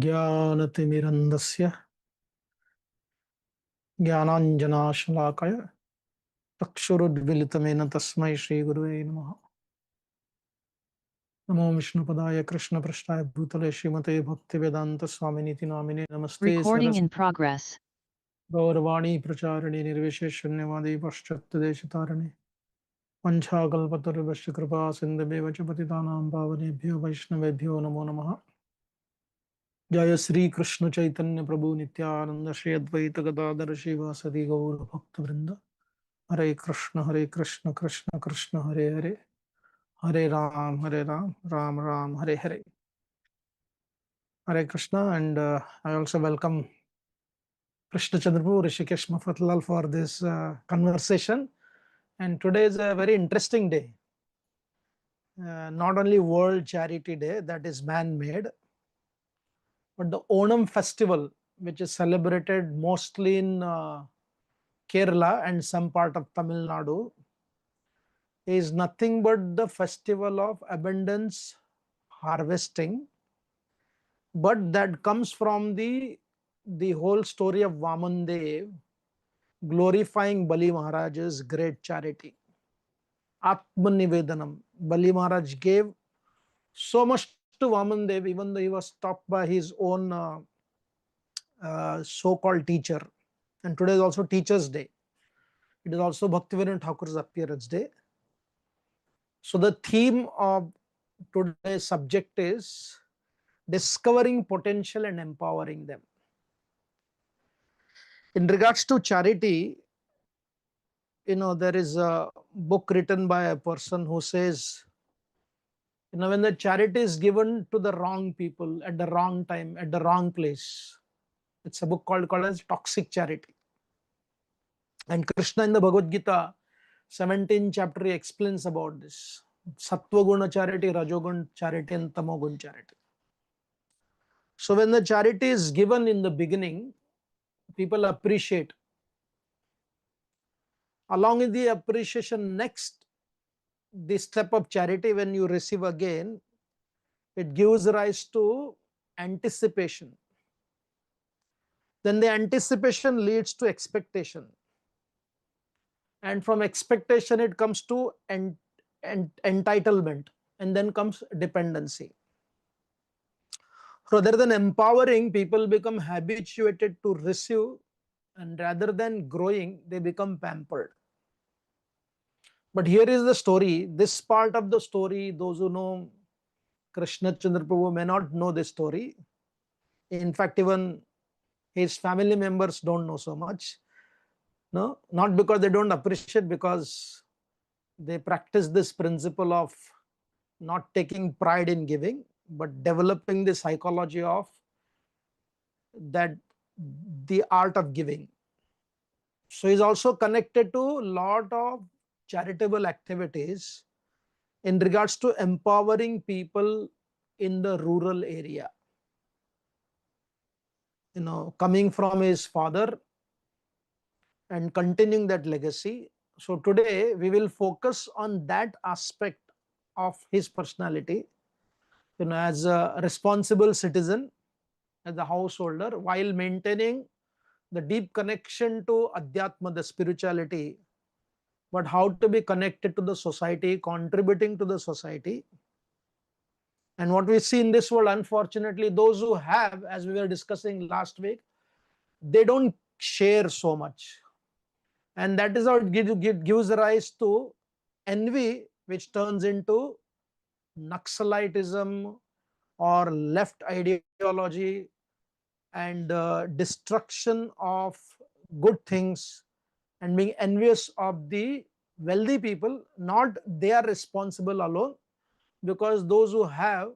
ज्ञानतिमिरन्दस्य ज्ञानाञ्जनाशलाकय चक्षुरुद्मिलितमेन तस्मै श्रीगुरुवे नमः। नमो विष्णुपदाय कृष्णपृष्ठाय भूतले श्रीमते भक्तिवेदान्त स्वामिनीति नामिने नमस्ते Recording in सरस्वती progress. गौरवाणी प्रचारिणे निर्विशेष शून्यवादी पश्चात्तदेशतारिणे वंशाकल्पतरुभ्यश्च कृपा सिन्धुभ्येव च पतितानां पावनेभ्यो वैष्णवेभ्यो नमो नमः। जय श्री कृष्ण चैतन्य प्रभु नित्यानंद श्री अद्वैत गदाधर शिवासदि गौर भक्त वृंद। हरे कृष्ण कृष्ण कृष्ण हरे हरे, हरे Ram Ram Ram Hare Hare. Hare Krishna, and I also welcome Krishna Chandrapur, Hrishikesh, Mafatal for this conversation. And today is a very interesting day. Not only World Charity Day, that is man-made, but the Onam festival, which is celebrated mostly in Kerala and some part of Tamil Nadu, is nothing but the festival of abundance harvesting, but that comes from the whole story of Vaman Dev glorifying Bali Maharaj's great charity. Atmanivedanam. Bali Maharaj gave so much to Vaman Dev, even though he was stopped by his own so-called teacher. And today is also Teachers' Day. It is also Bhaktivinoda Thakur's appearance day. So the theme of today's subject is discovering potential and empowering them. In regards to charity, there is a book written by a person who says, when the charity is given to the wrong people at the wrong time, at the wrong place, it's a book called as Toxic Charity. And Krishna in the Bhagavad Gita, 17th chapter, he explains about this. Sattva guna charity, Rajogun charity, and Tamogun charity. So when the charity is given in the beginning, people appreciate. Along with the appreciation, next, the step of charity, when you receive again, it gives rise to anticipation. Then the anticipation leads to expectation. And from expectation, it comes to entitlement, and then comes dependency. Rather than empowering, people become habituated to receive, and rather than growing, they become pampered. But here is the story. This part of the story, those who know Krishna Chandra Prabhu may not know this story. In fact, even his family members don't know so much. No, not because they don't appreciate, because they practice this principle of not taking pride in giving, but developing the psychology of that, the art of giving. So he's also connected to a lot of charitable activities in regards to empowering people in the rural area. Coming from his father and continuing that legacy. So today we will focus on that aspect of his personality, as a responsible citizen, as a householder, while maintaining the deep connection to Adhyatma, the spirituality, but how to be connected to the society, contributing to the society. And what we see in this world, unfortunately, those who have, as we were discussing last week, they don't share so much. And that is how it gives rise to envy, which turns into Naxalitism or left ideology, and destruction of good things, and being envious of the wealthy people. Not they are responsible alone, because those who have,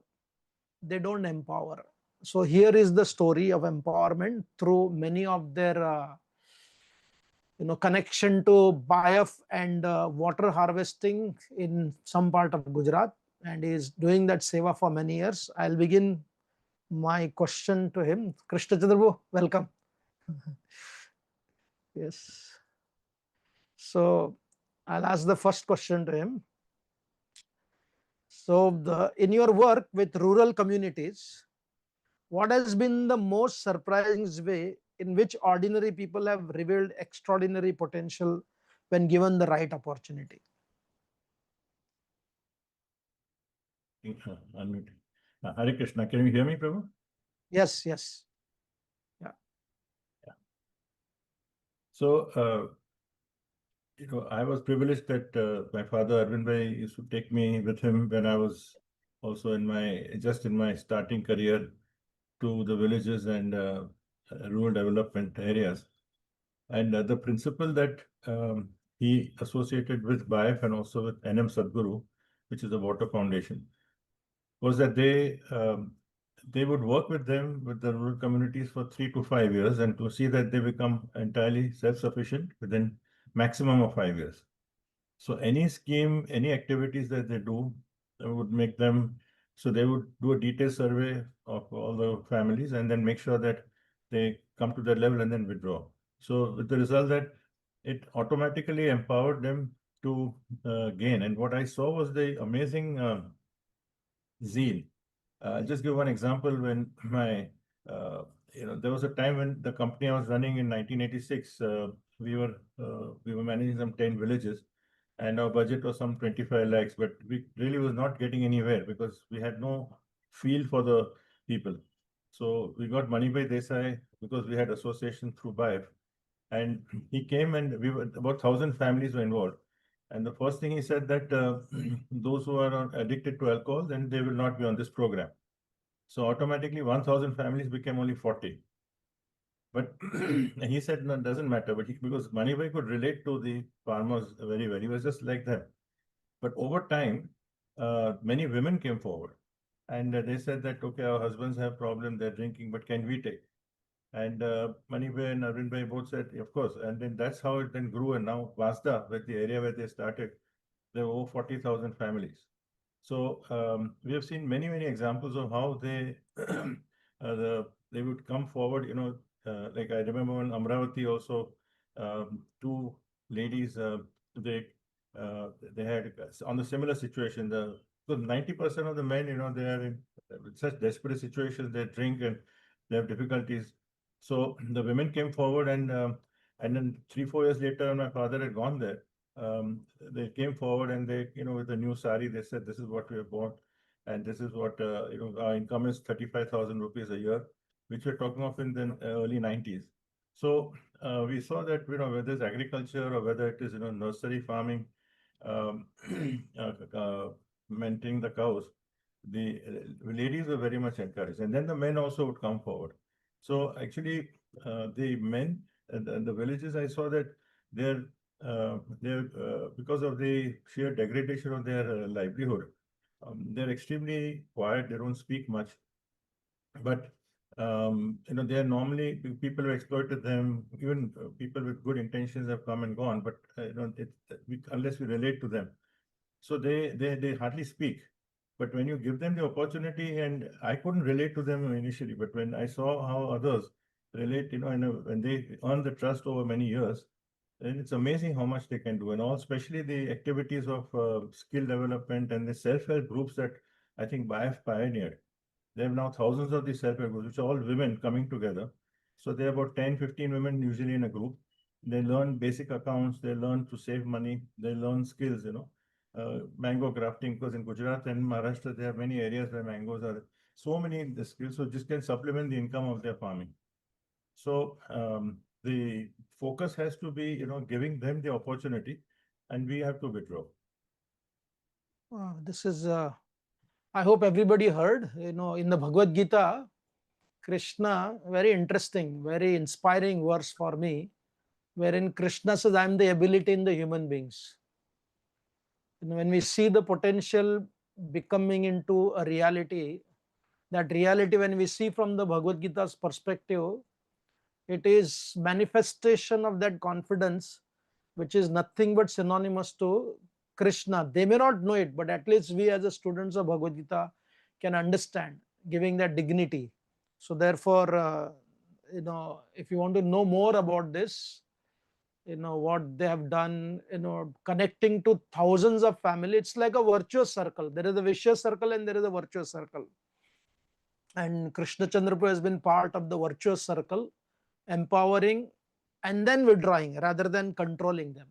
they don't empower. So here is the story of empowerment through many of their connection to BAIF and water harvesting in some part of Gujarat, and he is doing that seva for many years. I'll begin my question to him. Krishna Chandrabu, welcome. Yes. So I'll ask the first question to him. So in your work with rural communities, What has been the most surprising way in which ordinary people have revealed extraordinary potential when given the right opportunity? Unmute. Hare Krishna. Can you hear me, Prabhu? Yes, yes. Yeah. So, I was privileged that my father Arvind Bhai used to take me with him when I was also in my starting career to the villages and rural development areas. And the principle that he associated with BAIF and also with NM Sadguru, which is a water foundation, was that they would work with them, with the rural communities for 3 to 5 years, and to see that they become entirely self-sufficient within maximum of 5 years. So any scheme, any activities that they do would make them, so they would do a detailed survey of all the families and then make sure that they come to that level and then withdraw. So with the result that it automatically empowered them to gain. And what I saw was the amazing zeal. I'll just give one example. When there was a time when the company I was running in 1986, we were managing some 10 villages, and our budget was some 25 lakhs, but we really was not getting anywhere because we had no feel for the people. So we got Manibhai Desai because we had association through BAIF, and he came and we were about 1,000 families were involved. And the first thing he said that those who are addicted to alcohol, then they will not be on this program. So automatically 1,000 families became only 40. But he said, no, it doesn't matter. But because Manibhai could relate to the farmers very well, he was just like them. But over time, many women came forward, and they said that, okay, our husbands have problem, they're drinking, but can we take? And Manibhai and Arvind both said, of course. And then that's how it then grew. And now Vasda, with the area where they started, there were over 40,000 families. So we have seen many, many examples of how they would come forward. Like I remember in Amravati also, two ladies they had on the similar situation. So 90% of the men, they are in such desperate situations. They drink and they have difficulties. So the women came forward, and then 3, 4 years later, my father had gone there. They came forward and they, with a new sari, they said, this is what we have bought. And this is what, our income is 35,000 rupees a year, which we're talking of in the early 90s. So we saw that, whether it's agriculture or whether it is, nursery farming, maintaining the cows, the ladies were very much encouraged. And then the men also would come forward. So actually, the men and the villages, I saw that they're because of the sheer degradation of their livelihood, they're extremely quiet. They don't speak much, but they are normally people who exploited them. Even people with good intentions have come and gone, but unless we relate to them, so they hardly speak. But when you give them the opportunity, and I couldn't relate to them initially, but when I saw how others relate, when they earn the trust over many years, and it's amazing how much they can do, and all, especially the activities of skill development and the self-help groups that I think BAIF pioneered. They have now thousands of these self-help groups, which are all women coming together. So there are about 10, 15 women usually in a group. They learn basic accounts, they learn to save money, they learn skills, mango grafting, because in Gujarat and Maharashtra, there are many areas where mangoes are, so many the skills, so just can supplement the income of their farming. So the focus has to be, giving them the opportunity, and we have to withdraw. This is, I hope everybody heard, in the Bhagavad Gita, Krishna, very interesting, very inspiring verse for me, wherein Krishna says, I am the ability in the human beings. When we see the potential becoming into a reality, that reality, when we see from the Bhagavad Gita's perspective, it is manifestation of that confidence, which is nothing but synonymous to Krishna. They may not know it, but at least we as a students of Bhagavad Gita can understand, giving that dignity. So therefore, if you want to know more about this, what they have done, connecting to thousands of families, it's like a virtuous circle. There is a vicious circle and there is a virtuous circle. And Krishna Chandrapur has been part of the virtuous circle, empowering and then withdrawing rather than controlling them.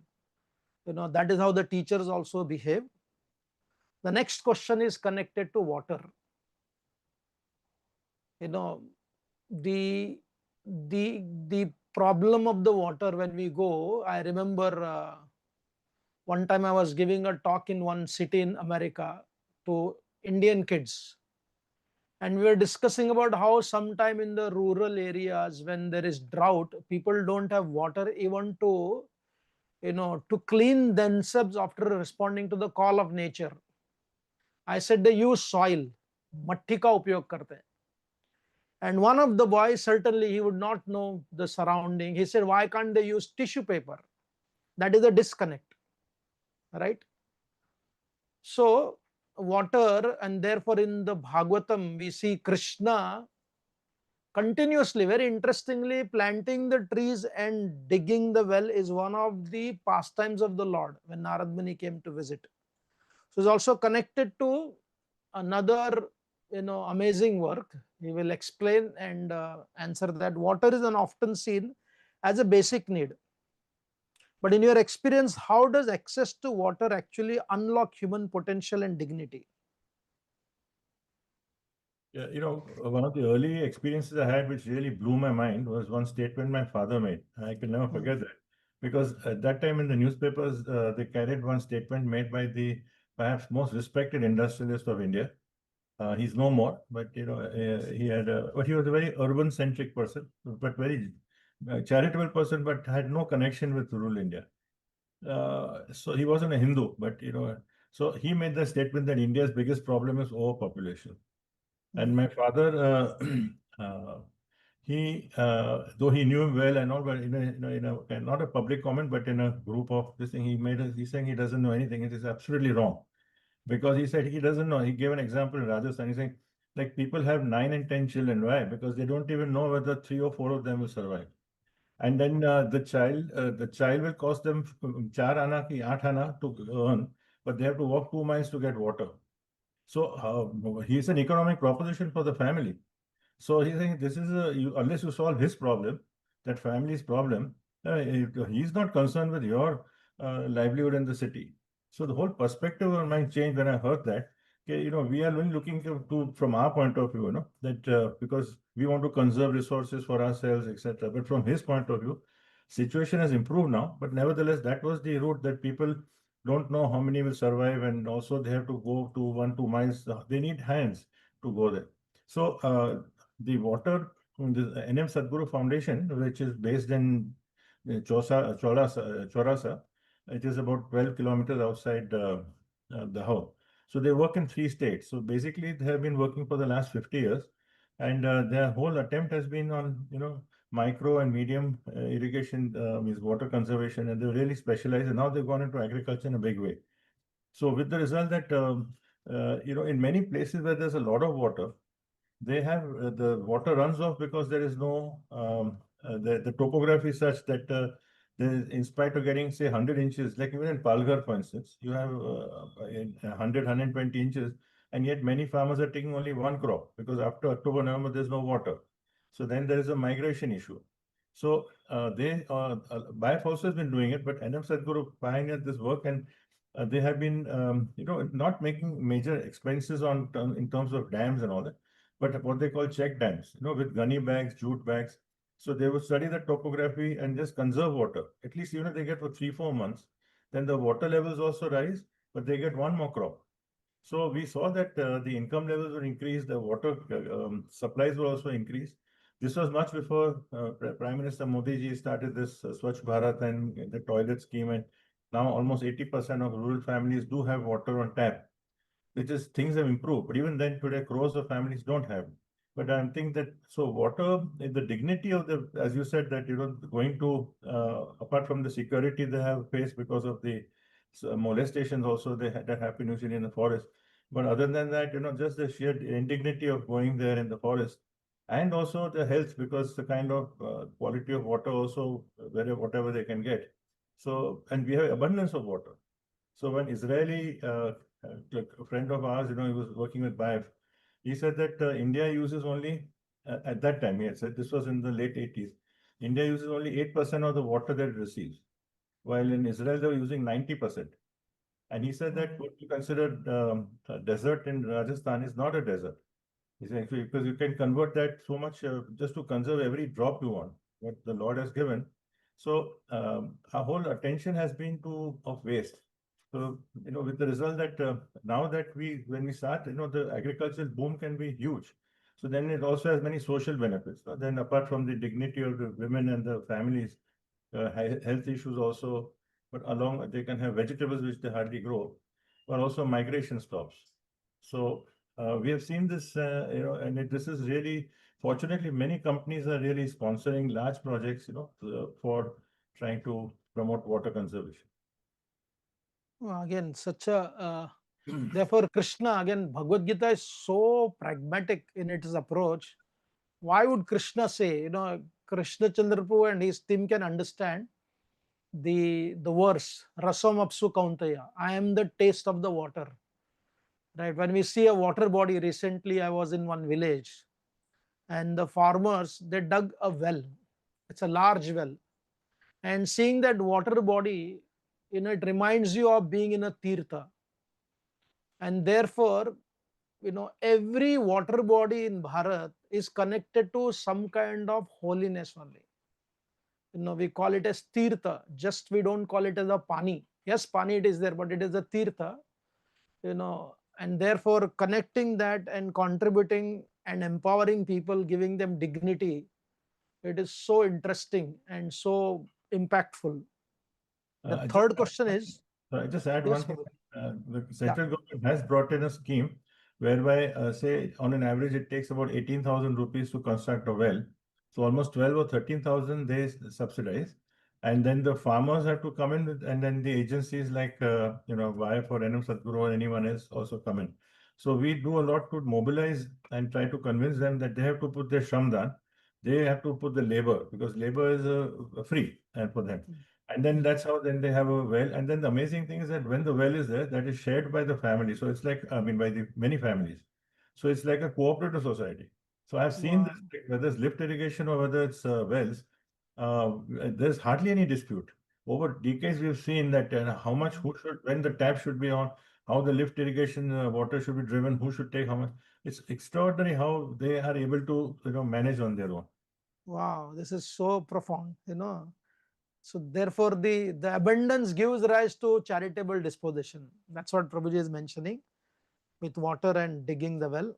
That is how the teachers also behave. The next question is connected to water. The problem of the water when we go, I remember one time I was giving a talk in one city in America to Indian kids. And we were discussing about how sometime in the rural areas when there is drought, people don't have water even to, to clean themselves after responding to the call of nature. I said they use soil, matti ka upyog karte hain. And one of the boys, certainly he would not know the surrounding. He said, why can't they use tissue paper? That is a disconnect, right? So water, and therefore in the Bhagavatam, we see Krishna continuously, very interestingly, planting the trees and digging the well is one of the pastimes of the Lord when Narad Muni came to visit. So it's also connected to another, amazing work. He will explain and answer that. Water is often seen as a basic need. But in your experience, how does access to water actually unlock human potential and dignity? Yeah, one of the early experiences I had which really blew my mind was one statement my father made. I can never forget that. Because at that time in the newspapers, they carried one statement made by the perhaps most respected industrialist of India. He's no more, but but he was a very urban-centric person, but very charitable person, but had no connection with rural India. So he wasn't a Hindu, but so he made the statement that India's biggest problem is overpopulation. And my father, though he knew him well and all, but not a public comment, but in a group of this thing, he's saying he doesn't know anything. It is absolutely wrong. Because he said he doesn't know. He gave an example in Rajasthan. He's saying, like, people have 9 and 10 children. Why? Because they don't even know whether 3 or 4 of them will survive. And then the child will cost them 4 ana ki 8 ana to earn, but they have to walk 2 miles to get water. So he's an economic proposition for the family. So he's saying this is unless you solve his problem, that family's problem, he's not concerned with your livelihood in the city. So the whole perspective of mine changed when I heard that. Okay, we are only looking to from our point of view, that because we want to conserve resources for ourselves, etc. But from his point of view, situation has improved now. But nevertheless, that was the route that people don't know how many will survive, and also they have to go to 1-2 miles. They need hands to go there. So the water, the NM Sadguru Foundation, which is based in Chaurasa, it is about 12 kilometers outside Dahod. So they work in 3 states. So basically, they have been working for the last 50 years, and their whole attempt has been on micro and medium irrigation, means water conservation, and they really specialize. And now they've gone into agriculture in a big way. So with the result that in many places where there's a lot of water, they have the water runs off because there is no the topography is such that in spite of getting say 100 inches, like even in Palghar, for instance, you have 100-120 inches, and yet many farmers are taking only one crop because after October, November, there's no water. So then there is a migration issue. So BAIF also has been doing it, but NM Sadguru pioneered this work, and they have been not making major expenses in terms of dams and all that, but what they call check dams, with gunny bags, jute bags. So they would study the topography and just conserve water. At least, they get for 3-4 months. Then the water levels also rise, but they get one more crop. So we saw that the income levels were increased, the water supplies were also increased. This was much before Prime Minister Modi ji started this Swachh Bharat and the toilet scheme, and now almost 80% of rural families do have water on tap. Which is things have improved, but even then today crores of families don't have. But I think that so water, the dignity of the, as you said, that going to apart from the security they have faced because of the molestations also that happen usually in the forest. But other than that, just the sheer indignity of going there in the forest, and also the health, because the kind of quality of water also whatever they can get. So, and we have abundance of water. So when Israeli, like a friend of ours, he was working with BAIF, He said that India uses only, at that time, he had said, this was in the late 80s, India uses only 8% of the water that it receives, while in Israel they were using 90%. And he said that what you consider a desert in Rajasthan is not a desert. He said, because you can convert that so much just to conserve every drop you want, what the Lord has given. So our whole attention has been of waste. So, with the result that now that when we start, the agricultural boom can be huge. So then it also has many social benefits. Then apart from the dignity of the women and the families, health issues also, but along they can have vegetables which they hardly grow, but also migration stops. So we have seen this, and this is really, fortunately, many companies are really sponsoring large projects, for trying to promote water conservation. Again, such a therefore Krishna, again, Bhagavad Gita is so pragmatic in its approach. Why would Krishna say, Krishna Chandrapur and his team can understand the verse Rasam Apsu Kauntaya, I am the taste of the water. Right? When we see a water body, recently I was in one village and the farmers, they dug a well. It's a large well. And seeing that water body, it reminds you of being in a tirtha. And therefore, every water body in Bharat is connected to some kind of holiness only. We call it as tirtha, just we don't call it as a pani. Yes, pani it is there, but it is a tirtha, and therefore connecting that and contributing and empowering people, giving them dignity, it is so interesting and so impactful. The third question is, I just add yes, one thing. The central government has brought in a scheme whereby, say, on an average, it takes about 18,000 rupees to construct a well. So almost 12 or 13,000 they subsidize. And then the farmers have to come in, and then the agencies like, BAIF or Sadguru or anyone else also come in. So we do a lot to mobilize and try to convince them that they have to put their shramdan. They have to put the labor, because labor is free for them. And then that's how then they have a well. And then the amazing thing is that when the well is there, that is shared by the family. So it's like, by the many families. So it's like a cooperative society. So I've seen wow, this, whether it's lift irrigation or whether it's wells, there's hardly any dispute. Over decades, we've seen that how much, when the tap should be on, how the lift irrigation water should be driven, who should take how much. It's extraordinary how they are able to, manage on their own. wow, this is so profound, So therefore, the abundance gives rise to charitable disposition. That's what Prabhuji is mentioning with water and digging the well.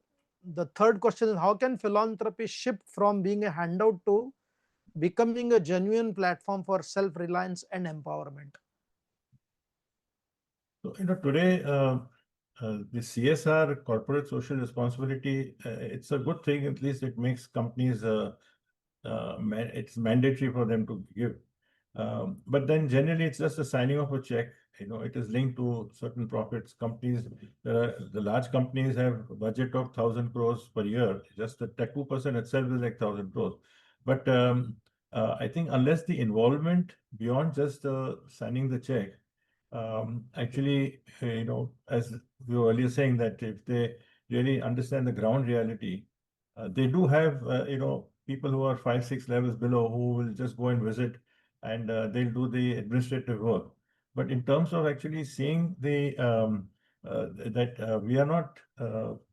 The third question is, how can philanthropy shift from being a handout to becoming a genuine platform for self-reliance and empowerment? So, today, the CSR, corporate social responsibility, it's a good thing. At least it makes companies, it's mandatory for them to give. But then generally it's just a signing of a check. It is linked to certain profits. Companies, the large companies have a budget of 1,000 crores per year. Just the tech 2% itself is like 1,000 crores. But I think unless the involvement beyond just signing the check, actually, as we were earlier saying, that if they really understand the ground reality, they do have, people who are 5, 6 levels below who will just go and visit, and they'll do the administrative work. But in terms of actually seeing the that we are not,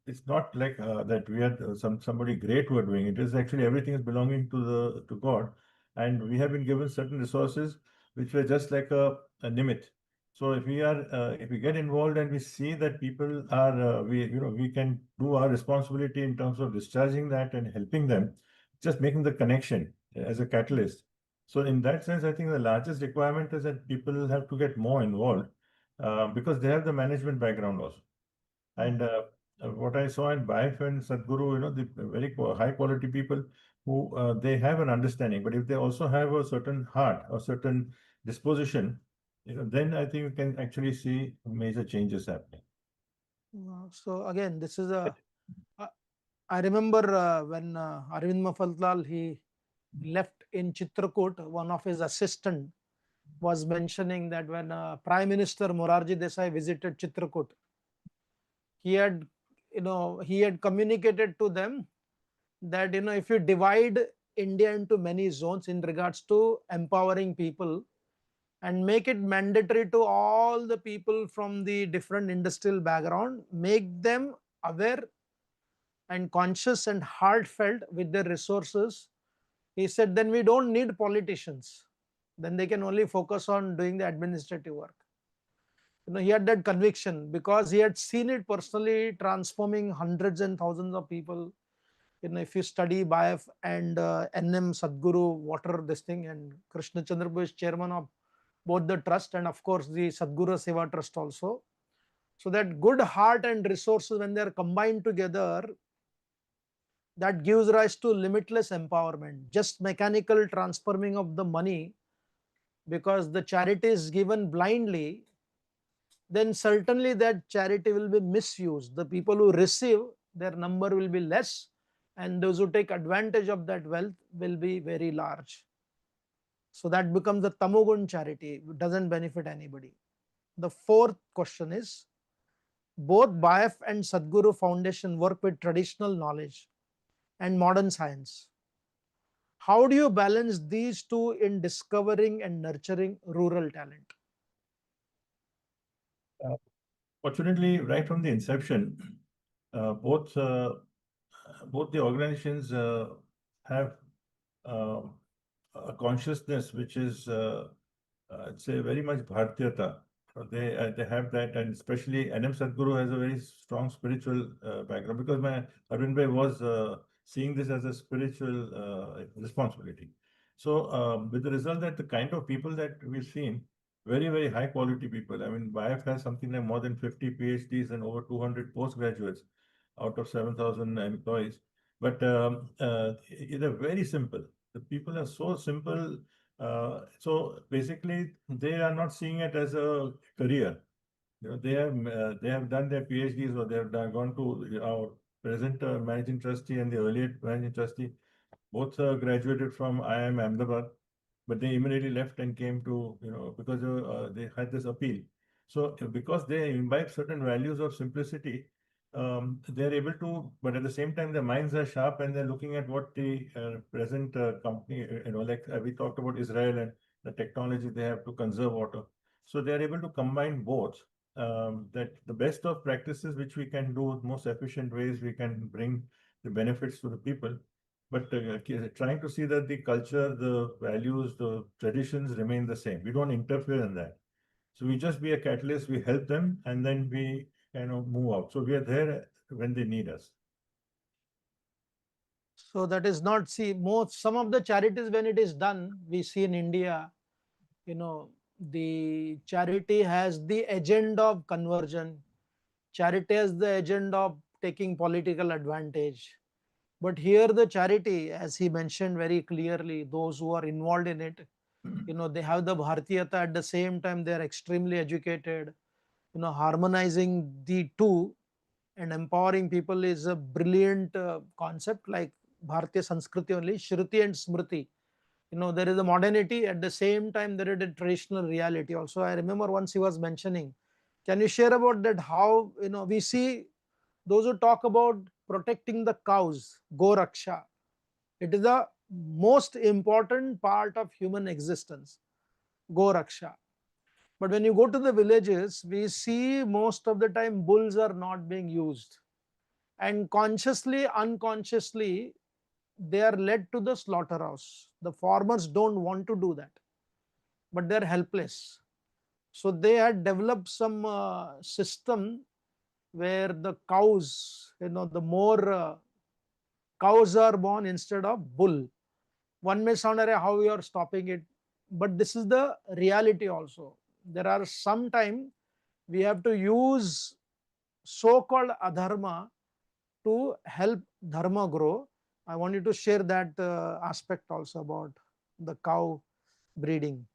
it's not like that we are somebody great who are doing it. It is actually everything is belonging to God, and we have been given certain resources which were just like a nimit. So if we get involved and we see that people are, we can do our responsibility in terms of discharging that and helping them, just making the connection as a catalyst. So in that sense, I think the largest requirement is that people have to get more involved because they have the management background also. And what I saw in BAIF and Sadguru, the very high quality people who they have an understanding, but if they also have a certain heart or certain disposition, then I think we can actually see major changes happening. So again, this is I remember when Arvind Mafatal, he left in Chitrakoot, one of his assistant was mentioning that when Prime Minister Morarji Desai visited Chitrakoot, he had he had communicated to them that, if you divide India into many zones in regards to empowering people and make it mandatory to all the people from the different industrial background, make them aware and conscious and heartfelt with their resources, he said, then we don't need politicians. Then they can only focus on doing the administrative work. He had that conviction because he had seen it personally transforming hundreds and thousands of people. If you study BAIF and NM Sadguru, water this thing, and Krishna Chandrabu is chairman of both the trust and of course the Sadguru Seva Trust also. So that good heart and resources, when they are combined together, that gives rise to limitless empowerment. Just mechanical transforming of the money, because the charity is given blindly, then certainly that charity will be misused. The people who receive, their number will be less, and those who take advantage of that wealth will be very large. So that becomes a tamogun charity, it doesn't benefit anybody. The fourth question is, both BAIF and Sadguru Foundation work with traditional knowledge and modern science. How do you balance these two in discovering and nurturing rural talent? Fortunately, right from the inception, both the organizations have a consciousness which is, I'd say, very much Bharatiyata. They have that, and especially NM Sadguru has a very strong spiritual background, because my Arvind Bhai was seeing this as a spiritual responsibility. So with the result that the kind of people that we've seen, very, very high quality people. I mean, BAIF has something like more than 50 PhDs and over 200 postgraduates out of 7,000 employees. But they're very simple. The people are so simple. So basically, they are not seeing it as a career. They have done their PhDs, or they have gone to our present managing trustee and the earlier managing trustee. Both graduated from IIM Ahmedabad, but they immediately left and came to, because they had this appeal. So because they imbibe certain values of simplicity, they're able to, but at the same time, their minds are sharp and they're looking at what the present company, like we talked about Israel and the technology they have to conserve water. So they're able to combine both, that the best of practices which we can do most efficient ways, we can bring the benefits to the people. But trying to see that the culture, the values, the traditions remain the same. We don't interfere in that. So we just be a catalyst, we help them, and then we move out. So we are there when they need us. So that is not, some of the charities, when it is done, we see in India, the charity has the agenda of conversion. Charity has the agenda of taking political advantage. But here the charity, as he mentioned very clearly, those who are involved in it, they have the Bharatiyata, at the same time they are extremely educated. Harmonizing the two and empowering people is a brilliant concept, like Bharatiya Sanskriti only, Shruti and Smriti. There is a modernity, at the same time there is a traditional reality also. I remember once he was mentioning, can you share about that, how, we see those who talk about protecting the cows, Go Raksha. It is the most important part of human existence, Go Raksha. But when you go to the villages, we see most of the time bulls are not being used. And consciously, unconsciously, they are led to the slaughterhouse. The farmers don't want to do that, but they are helpless. So they had developed some system where the cows, the more cows are born instead of bull. One may sound like how you are stopping it, but this is the reality also. There are sometimes we have to use so-called adharma to help dharma grow. I want you to share that aspect also about the cow breeding.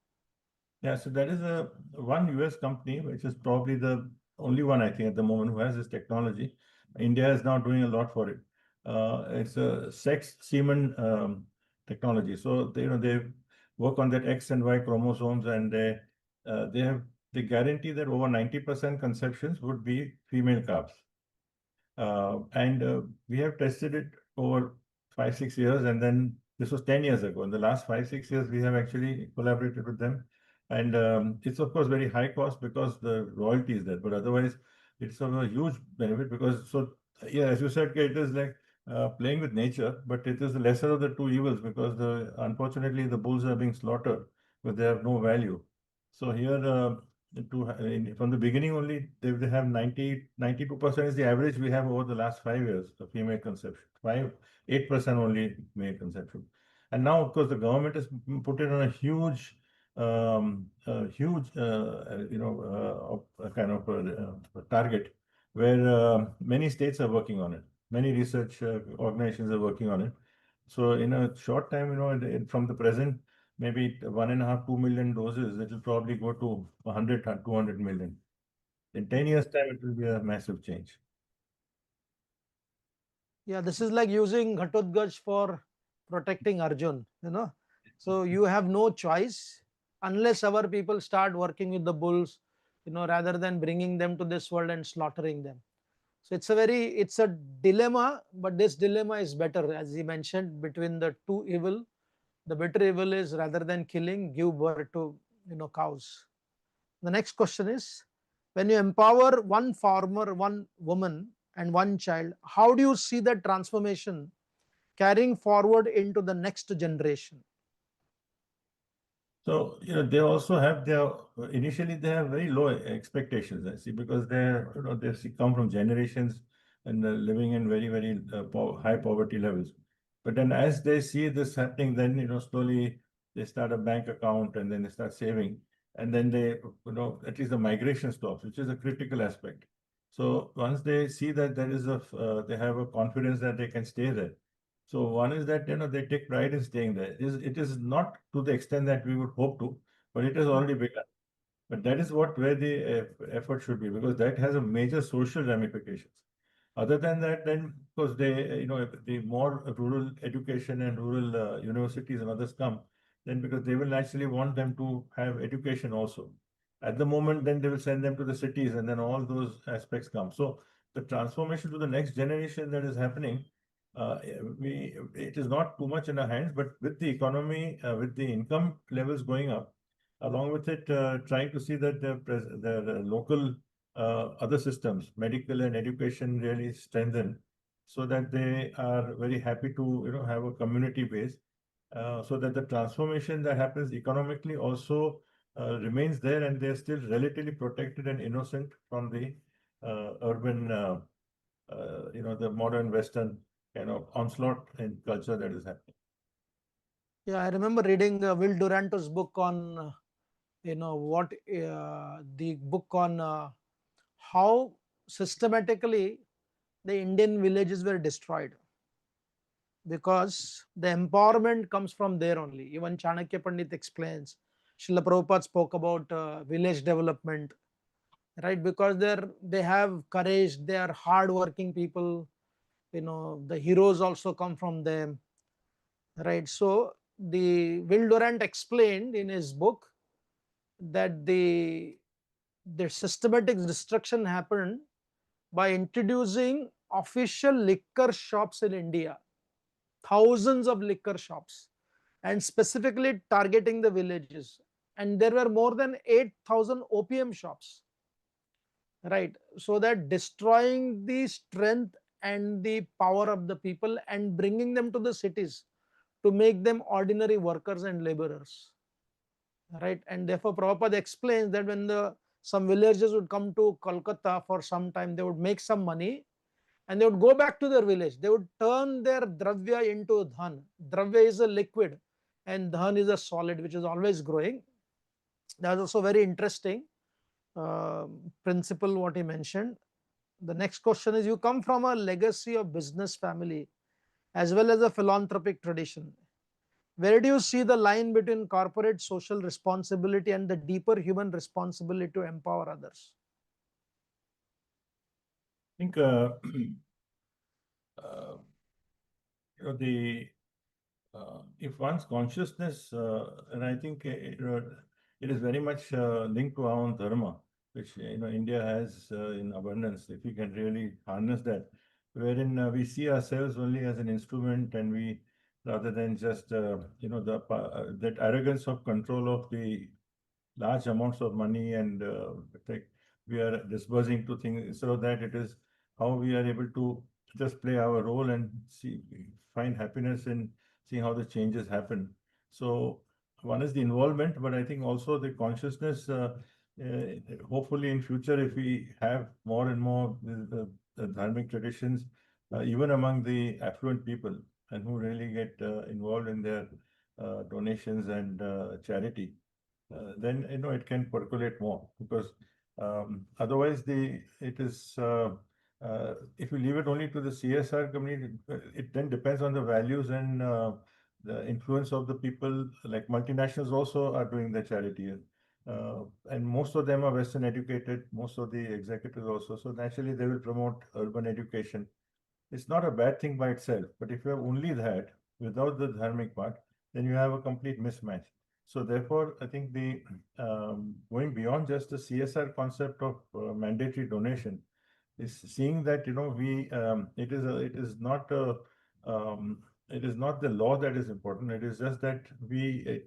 Yeah, so that is one US company, which is probably the only one, I think, at the moment who has this technology. India is now doing a lot for it. It's a sex semen technology. So they work on that X and Y chromosomes, and they guarantee that over 90% conceptions would be female calves. And we have tested it over 5-6 years, and then this was 10 years ago. In the last 5-6 years, we have actually collaborated with them. And it's of course very high cost because the royalty is there, but otherwise it's of a huge benefit because, so yeah, as you said, it is like playing with nature, but it is the lesser of the two evils because unfortunately the bulls are being slaughtered, but they have no value. So here, from the beginning only, they have 92% is the average we have over the last 5 years of female conception. 8% only male conception. And now, of course, the government has put it on a huge kind of a target where many states are working on it. Many research organizations are working on it. So in a short time, from the present, maybe 1.5, 2 million doses, it will probably go to 100, 200 million. In 10 years' time, it will be a massive change. Yeah, this is like using Ghatotkaч for protecting Arjun, So you have no choice unless our people start working with the bulls, rather than bringing them to this world and slaughtering them. So it's a dilemma, but this dilemma is better, as he mentioned, between the two evil. The better evil is, rather than killing, give birth to, cows. The next question is, when you empower one farmer, one woman, and one child, how do you see that transformation carrying forward into the next generation? So, they also have initially they have very low expectations, I see, because they come from generations and living in very, very high poverty levels. But then as they see this happening, then, slowly they start a bank account and then they start saving. And then they, at least the migration stops, which is a critical aspect. So once they see that they have a confidence that they can stay there. So one is that, they take pride in staying there. It is not to the extent that we would hope to, but it has already begun. But that is where the effort should be, because that has a major social ramifications. Other than that, then, because the more rural education and rural universities and others come, then because they will actually want them to have education also. At the moment, then they will send them to the cities, and then all those aspects come. So the transformation to the next generation that is happening, it is not too much in our hands, but with the economy, with the income levels going up, along with it, trying to see that the local other systems, medical and education, really strengthen, so that they are very happy to have a community base, so that the transformation that happens economically also remains there, and they're still relatively protected and innocent from the urban, the modern Western kind of onslaught in culture that is happening. Yeah, I remember reading Will Duranto's book on, the book on how systematically the Indian villages were destroyed, because the empowerment comes from there only. Even Chanakya Pandit explains, Srila Prabhupada spoke about village development, right? Because they have courage, they are hard-working people, the heroes also come from them, right? So the Will Durant explained in his book that the systematic destruction happened by introducing official liquor shops in India, thousands of liquor shops, and specifically targeting the villages. And there were more than 8,000 opium shops, right? So that destroying the strength and the power of the people and bringing them to the cities to make them ordinary workers and laborers, right? And therefore Prabhupada explains that when some villagers would come to Kolkata for some time, they would make some money and they would go back to their village. They would turn their dravya into dhan. Dravya is a liquid and dhan is a solid which is always growing. That was also very interesting principle what he mentioned. The next question is, you come from a legacy of business family as well as a philanthropic tradition. Where do you see the line between corporate social responsibility and the deeper human responsibility to empower others? I think if one's consciousness, and I think it is very much linked to our own dharma, which India has in abundance. If we can really harness that, wherein we see ourselves only as an instrument, and we, rather than just that arrogance of control of the large amounts of money and like we are disbursing to things, so that it is how we are able to just play our role and find happiness in seeing how the changes happen. So one is the involvement, but I think also the consciousness. Hopefully, in future, if we have more and more the dharmic traditions, even among the affluent people, and who really get involved in their donations and charity, then it can percolate more, because otherwise if you leave it only to the CSR community, it then depends on the values and the influence of the people. Like multinationals also are doing the charity, and most of them are Western educated, most of the executives also, so naturally they will promote urban education. It's not a bad thing by itself, but if you have only that without the dharmic part, then you have a complete mismatch. So therefore, I think the going beyond just the CSR concept of mandatory donation is seeing that it is not the law that is important. It is just that we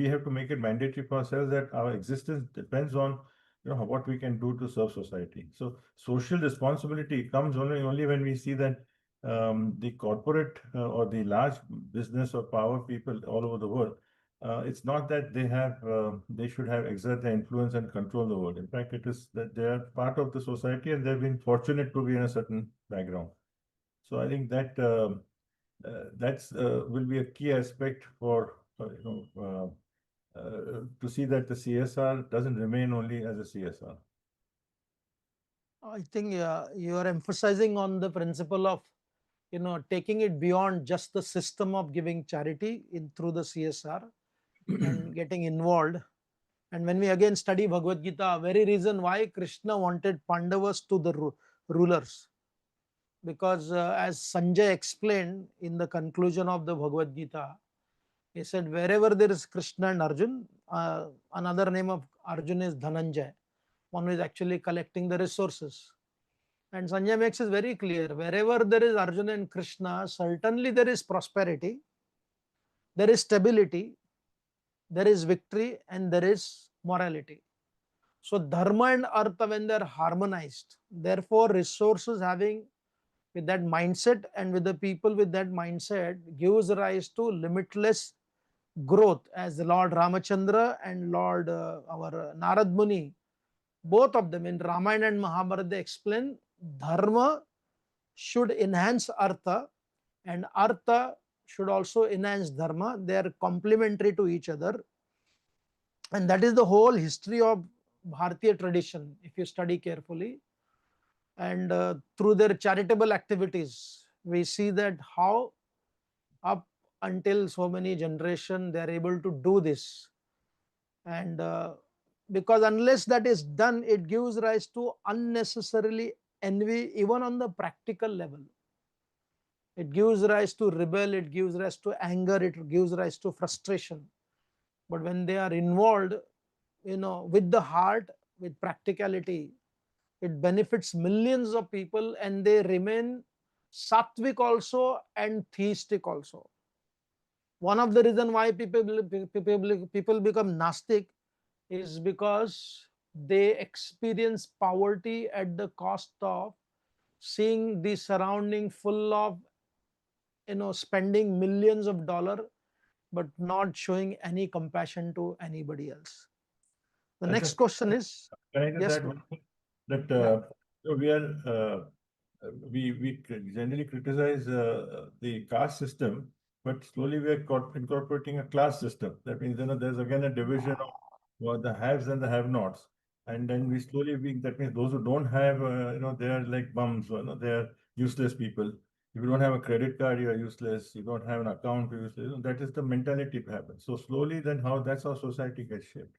have to make it mandatory for ourselves, that our existence depends on what we can do to serve society. So social responsibility comes only when we see that the corporate or the large business or power people all over the world, it's not that they should have exert their influence and control the world. In fact, it is that they are part of the society and they've been fortunate to be in a certain background. So I think that that's will be a key aspect for to see that the CSR doesn't remain only as a CSR. I think you are emphasizing on the principle of taking it beyond just the system of giving charity through the CSR and getting involved. And when we again study Bhagavad Gita, very reason why Krishna wanted Pandavas to the rulers, because as Sanjay explained in the conclusion of the Bhagavad Gita, he said wherever there is Krishna and Arjun, another name of Arjun is Dhananjay, one who is actually collecting the resources. And Sanjay makes it very clear, wherever there is Arjuna and Krishna, certainly there is prosperity, there is stability, there is victory, and there is morality. So Dharma and Artha, when they are harmonized, therefore resources having with that mindset and with the people with that mindset gives rise to limitless growth, as the Lord Ramachandra and Lord our Narad Muni, both of them in Ramayana and Mahabharata, they explain Dharma should enhance Artha and Artha should also enhance Dharma. They are complementary to each other. And that is the whole history of Bharatiya tradition, if you study carefully. And through their charitable activities, we see that how up until so many generations they are able to do this. And because unless that is done, it gives rise to unnecessarily envy, even on the practical level. It gives rise to rebel, it gives rise to anger, it gives rise to frustration. But when they are involved, with the heart, with practicality, it benefits millions of people, and they remain sattvic also and theistic also. One of the reasons why people become Nastic is because they experience poverty at the cost of seeing the surrounding full of spending millions of dollars but not showing any compassion to anybody else. The next question is, yes, that we generally criticize the caste system, but slowly we are incorporating a class system. That means there's again a division of the haves and the have-nots, and then that means those who don't have they are like bums, they are useless people. If you don't have a credit card, you are useless. You don't have an account, you're useless. That is the mentality to happen. So slowly, then that's how society gets shaped.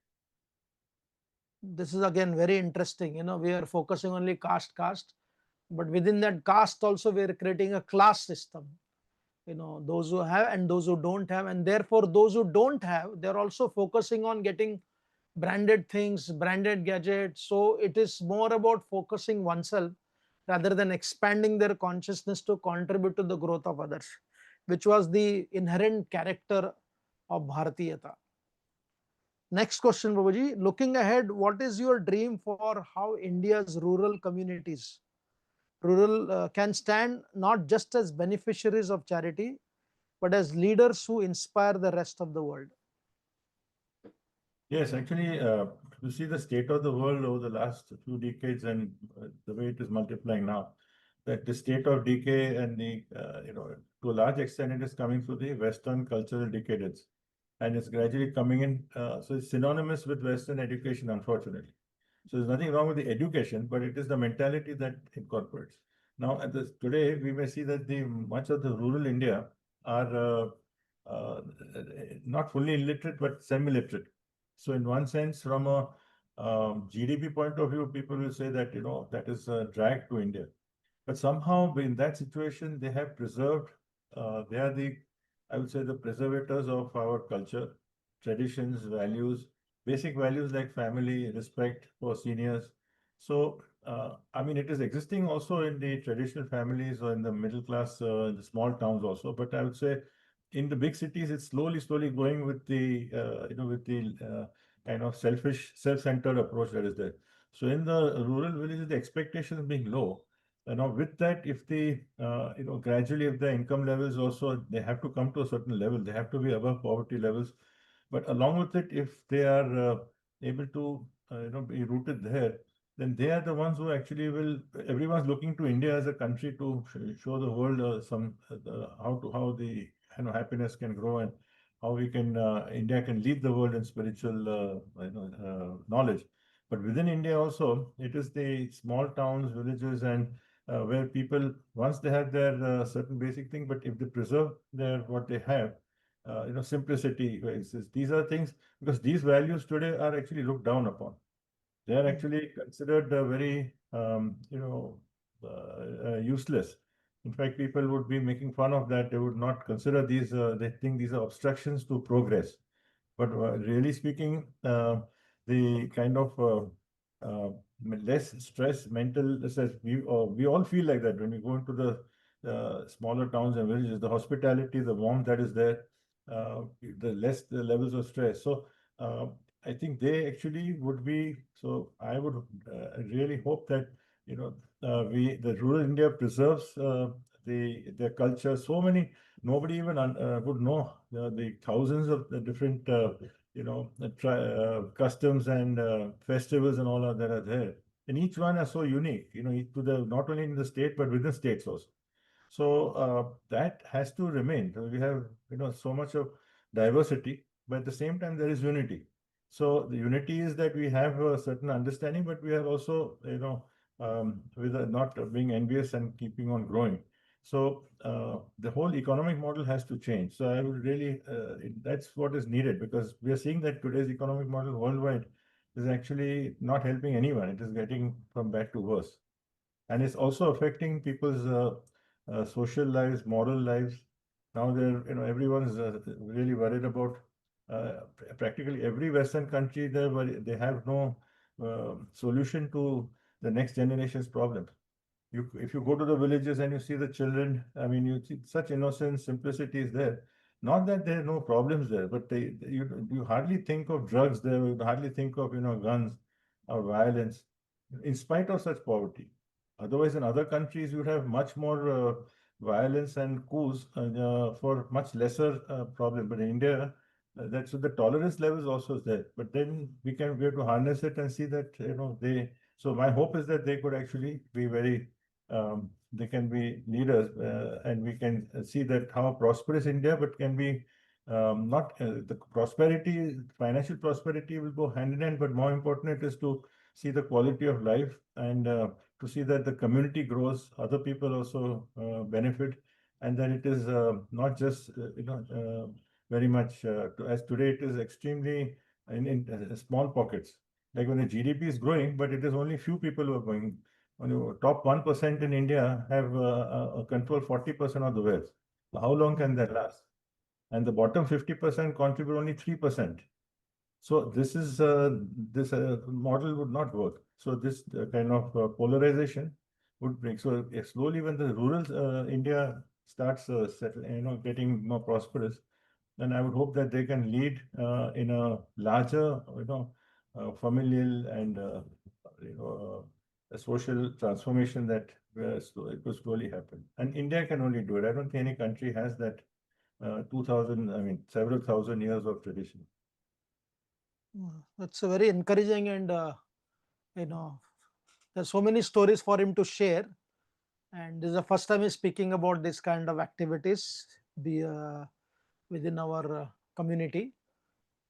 This is again very interesting. We are focusing only caste, but within that caste also we are creating a class system. Those who have and those who don't have, and therefore those who don't have, they're also focusing on getting branded things, branded gadgets. So it is more about focusing oneself rather than expanding their consciousness to contribute to the growth of others, which was the inherent character of Bharatiyata. Next question, Babaji. Looking ahead, what is your dream for how India's rural communities can stand not just as beneficiaries of charity, but as leaders who inspire the rest of the world? Yes, actually, you see the state of the world over the last few decades and the way it is multiplying now, that the state of decay and to a large extent, it is coming through the Western cultural decadence. And it's gradually coming in. So it's synonymous with Western education, unfortunately. So there's nothing wrong with the education, but it is the mentality that incorporates. Now, today, we may see that much of the rural India are not fully illiterate, but semi-literate. So in one sense, from a GDP point of view, people will say that, that is a drag to India. But somehow in that situation, they have preserved, they are I would say, the preservators of our culture, traditions, values, basic values like family, respect for seniors. So, I mean, it is existing also in the traditional families or in the middle class, in the small towns also. But I would say in the big cities, it's slowly going with the, kind of selfish, self-centered approach that is there. So in the rural villages, the expectations being low. Now, with that, if gradually, if the income levels also, they have to come to a certain level, they have to be above poverty levels. But along with it, if they are able to, be rooted there, then they are the ones who actually everyone's looking to India as a country to show the world how the happiness can grow and how India can lead the world in spiritual, knowledge. But within India also, it is the small towns, villages, and where people, once they have their certain basic thing, but if they preserve what they have, simplicity, these are things, because these values today are actually looked down upon. They are actually considered very, useless. In fact, people would be making fun of that. They would not consider these, they think these are obstructions to progress. But really speaking, the kind of less stress, mental stress, we all feel like that when we go into the smaller towns and villages, the hospitality, the warmth that is there, the less the levels of stress. So I think they actually would be, so I would really hope that, the rural India preserves their culture. So many, nobody even would know the thousands of the different, customs and festivals and all that are there. And each one are so unique, not only in the state, but within states also. So that has to remain. So we have, so much of diversity, but at the same time, there is unity. So the unity is that we have a certain understanding, but we are also, with not being envious and keeping on growing. So the whole economic model has to change. So I would really, that's what is needed, because we are seeing that today's economic model worldwide is actually not helping anyone. It is getting from bad to worse. And it's also affecting people's social lives, moral lives. Now everyone is really worried about practically every Western country. They have no solution to the next generation's problems. If you go to the villages and you see the children, I mean, you see such innocence, simplicity is there. Not that there are no problems there, but you hardly think of drugs there. You hardly think of guns or violence, in spite of such poverty. Otherwise, in other countries, you would have much more violence and coups for much lesser problem. But in India, so the tolerance levels also is there. But then we have to harness it and see that they. So my hope is that they could actually be very. They can be leaders, and we can see that how prosperous India, but can be not the prosperity, financial prosperity will go hand in hand. But more important, it is to see the quality of life and to see that the community grows, other people also benefit, and that it is not just very much as today it is extremely in small pockets. Like when the GDP is growing, but it is only few people who are going. Only top 1% in India have control 40% of the wealth. How long can that last? And the bottom 50% contribute only 3%. So this model would not work. So this kind of polarization would bring. So slowly, when the rural India starts getting more prosperous, then I would hope that they can lead in a larger, familial and a social transformation that it will slowly happen. And India can only do it. I don't think any country has that several thousand years of tradition. That's a very encouraging, and there's so many stories for him to share. And this is the first time he's speaking about this kind of activities within our community.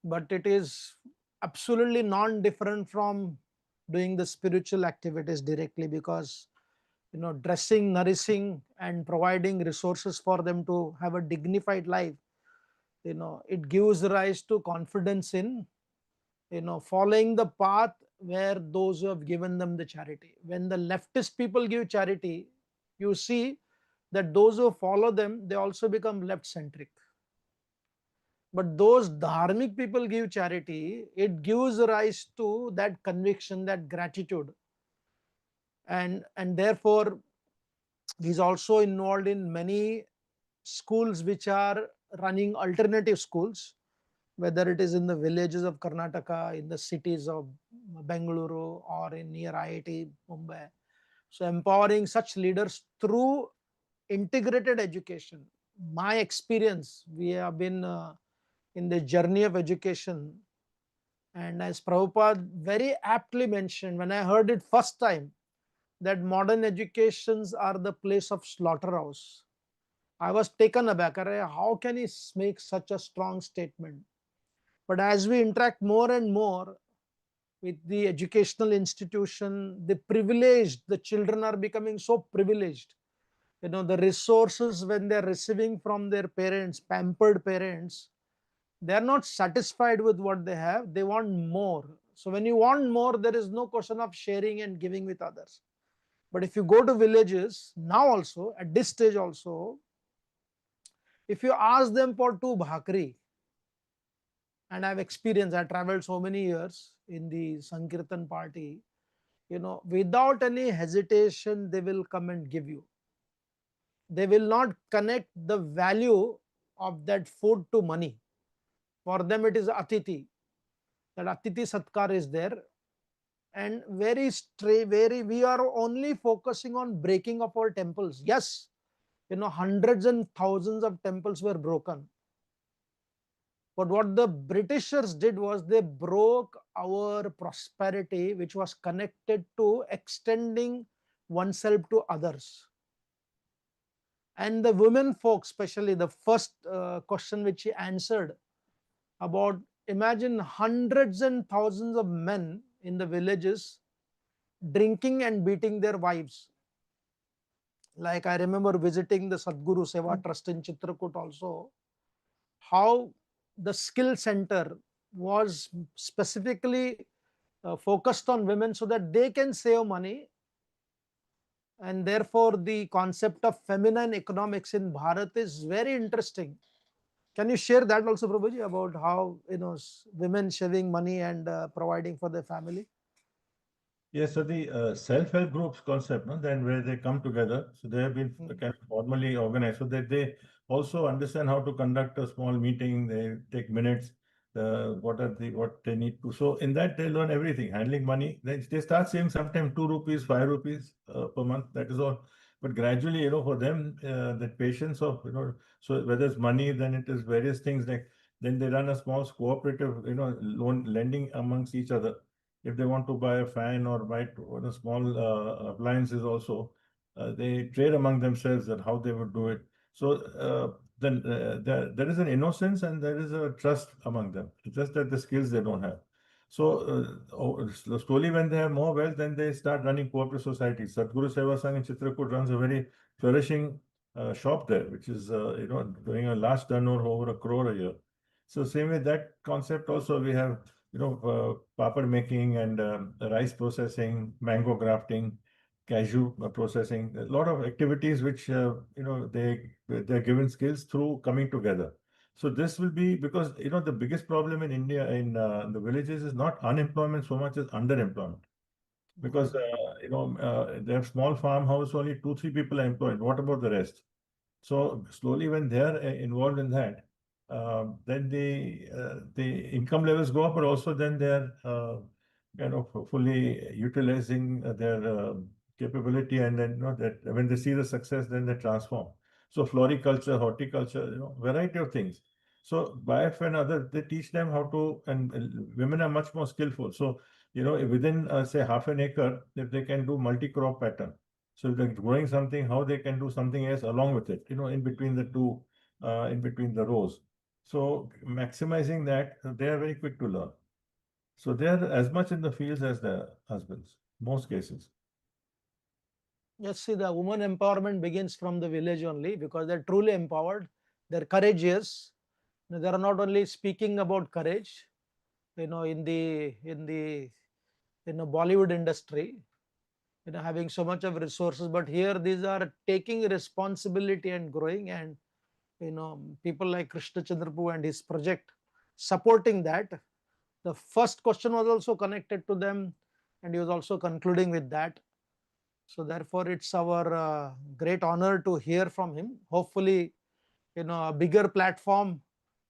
But it is absolutely non-different from doing the spiritual activities directly, because dressing, nourishing, and providing resources for them to have a dignified life, it gives rise to confidence in following the path where those who have given them the charity. When the leftist people give charity, you see that those who follow them, they also become left centric. But those dharmic people give charity, it gives rise to that conviction, that gratitude. And therefore, he's also involved in many schools which are running alternative schools, whether it is in the villages of Karnataka, in the cities of Bengaluru, or in near IIT Mumbai. So empowering such leaders through integrated education. My experience, we have been in the journey of education, and as Prabhupada very aptly mentioned, when I heard it first time, that modern educations are the place of slaughterhouse, I was taken aback. How can he make such a strong statement? But as we interact more and more with the educational institution, the children are becoming so privileged. The resources when they're receiving from their parents, pampered parents, they're not satisfied with what they have. They want more. So when you want more, there is no question of sharing and giving with others. But if you go to villages, now also, at this stage also, if you ask them for 2 bhakri, and I've experienced, I traveled so many years in the Sankirtan party, without any hesitation, they will come and give you. They will not connect the value of that food to money. For them, it is atiti. That atiti satkar is there. And we are only focusing on breaking up our temples. Yes, hundreds and thousands of temples were broken. But what the Britishers did was they broke our prosperity, which was connected to extending oneself to others. And the women folk, especially the first question which he answered about, imagine hundreds and thousands of men in the villages drinking and beating their wives. Like I remember visiting the Sadguru Seva Trust in Chitrakoot also, how the skill center was specifically focused on women so that they can save money. And therefore, the concept of feminine economics in Bharat is very interesting. Can you share that also, Prabhuji, about how women saving money and providing for their family? Yes, so the self-help groups concept, no, then where they come together, so they have been kind of formally organized so that they also understand how to conduct a small meeting. They take minutes, what they need to. So in that they learn everything, handling money. They start saving sometimes 2 rupees, 5 rupees per month. That is all. But gradually, for them, that patience of, so whether it's money, then it is various things like, then they run a small cooperative, loan lending amongst each other. If they want to buy a fan or buy small appliances also, they trade among themselves and how they would do it. So then there is an innocence and there is a trust among them. It's just that the skills they don't have. So slowly when they have more wealth, then they start running cooperative societies. Sadguru Seva Sangh in Chitrakoot runs a very flourishing shop there, which is doing a large turnover over 1 crore a year. So same with that concept also, we have papad making and rice processing, mango grafting, cashew processing, a lot of activities which they're given skills through coming together. So this will be because the biggest problem in India in the villages is not unemployment so much as underemployment. because they have small farmhouse, only 2-3 people are employed. What about the rest? So slowly, when they are involved in that, then the income levels go up, but also then they are kind of fully utilizing their capability, and then that when they see the success, then they transform. So floriculture, horticulture, variety of things. So BAIF and others, they teach them how to, and women are much more skillful. So within say half an acre, if they can do multi-crop pattern. So if they're growing something, how they can do something else along with it, in between the two, in between the rows. So maximizing that, they are very quick to learn. So they are as much in the fields as their husbands, most cases. Yes, see, the woman empowerment begins from the village only, because they're truly empowered, they're courageous. They are not only speaking about courage, in the Bollywood industry, having so much of resources, but here these are taking responsibility and growing, and people like Krishna Chandrapu and his project supporting that. The first question was also connected to them, and he was also concluding with that. So therefore, it's our great honor to hear from him. Hopefully, a bigger platform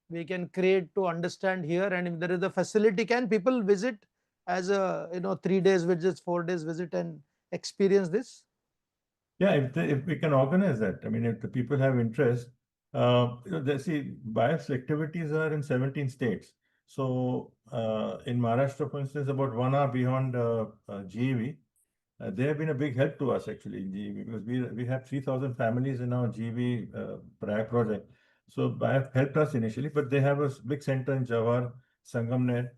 we can create to understand here, and if there is a facility, can people visit as a 3 days visits, 4 days visit, and experience this? Yeah, if we can organize that. I mean, if the people have interest, see, BAIF's activities are in 17 states. So in Maharashtra, for instance, about 1 hour beyond GEV, they have been a big help to us actually in GEV, because we have 3,000 families in our GEV project. So BAIF helped us initially, but they have a big center in Jawar, Sangamner.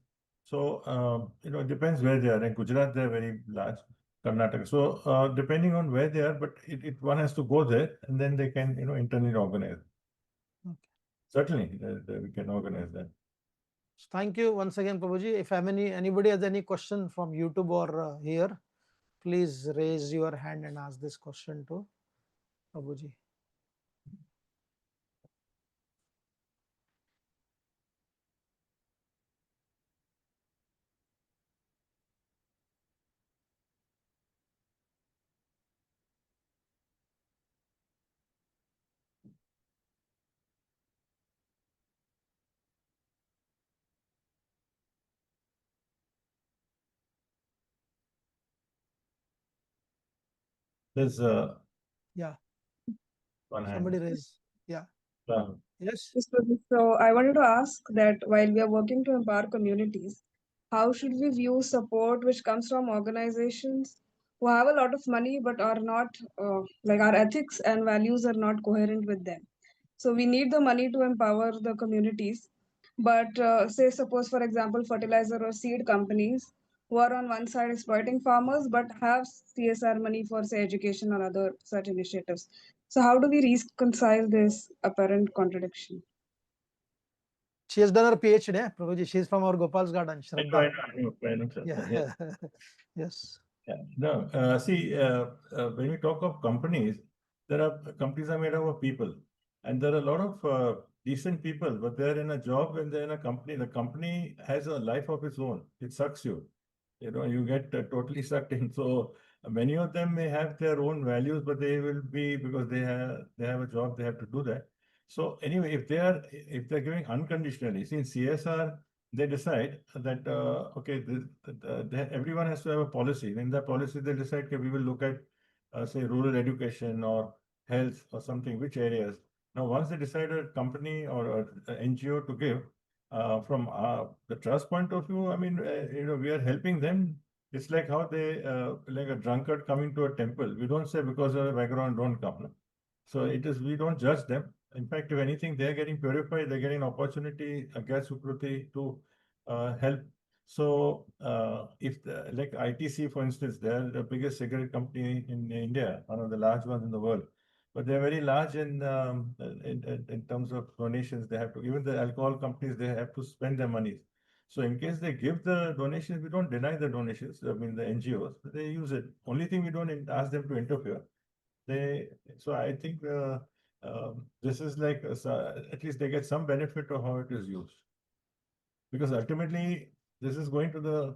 So it depends where they are. In Gujarat, they are very large. Karnataka. So depending on where they are, but one has to go there, and then they can internally organize. Okay. Certainly, we can organize that. Thank you once again, Prabhuji. If anybody has any question from YouTube or here, please raise your hand and ask this question to Prabhuji. There's Yeah, one hand. somebody raise. Yeah. Yes. So I wanted to ask that while we are working to empower communities, how should we view support which comes from organizations who have a lot of money but are not, like our ethics and values are not coherent with them? So we need the money to empower the communities, but say suppose for example fertilizer or seed companies who are on one side exploiting farmers but have CSR money for say education or other such initiatives. So how do we reconcile this apparent contradiction? She has done her PhD, Prabhuji. She is from our Gopal's Garden, Shraddha. I know, sir. Yeah. Yes. Yeah. No, see, when we talk of companies, companies are made up of people, and there are a lot of decent people, but they're in a job and they're in a company. The company has a life of its own. It sucks you. You get totally sucked in. So many of them may have their own values, but they will be, because they have a job, they have to do that. So anyway, if they're giving unconditionally, see, in CSR, they decide that okay, everyone has to have a policy. In that policy, they decide, okay, we will look at say rural education or health or something, which areas. Now, once they decide a company or an NGO to give, from the trust point of view, I mean, we are helping them. It's like how they, like a drunkard coming to a temple. We don't say because of a background, don't come. No? So we don't judge them. In fact, if anything, they're getting purified, they're getting an opportunity, gas Sukruti, to help. So if like ITC, for instance, they're the biggest cigarette company in India, one of the large ones in the world. But they're very large in terms of donations. They have to, even the alcohol companies, they have to spend their money. So in case they give the donations, we don't deny the donations. I mean, the NGOs, they use it. Only thing, we don't ask them to interfere. So I think this is like, at least they get some benefit of how it is used. Because ultimately, this is going to the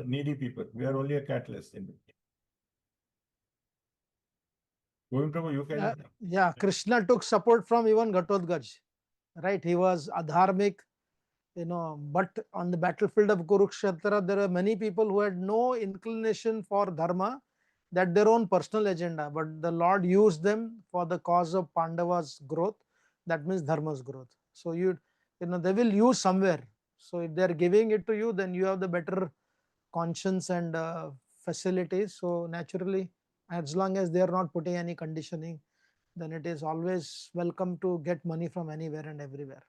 needy people. We are only a catalyst in it. Govinda, you can. Yeah, Krishna took support from even Ghatotkacha, right? He was adharmic, but on the battlefield of Kurukshetra, there are many people who had no inclination for dharma, that their own personal agenda, but the Lord used them for the cause of Pandava's growth. That means dharma's growth. So they will use somewhere. So if they are giving it to you, then you have the better conscience and facilities. So naturally, as long as they are not putting any conditioning, then it is always welcome to get money from anywhere and everywhere.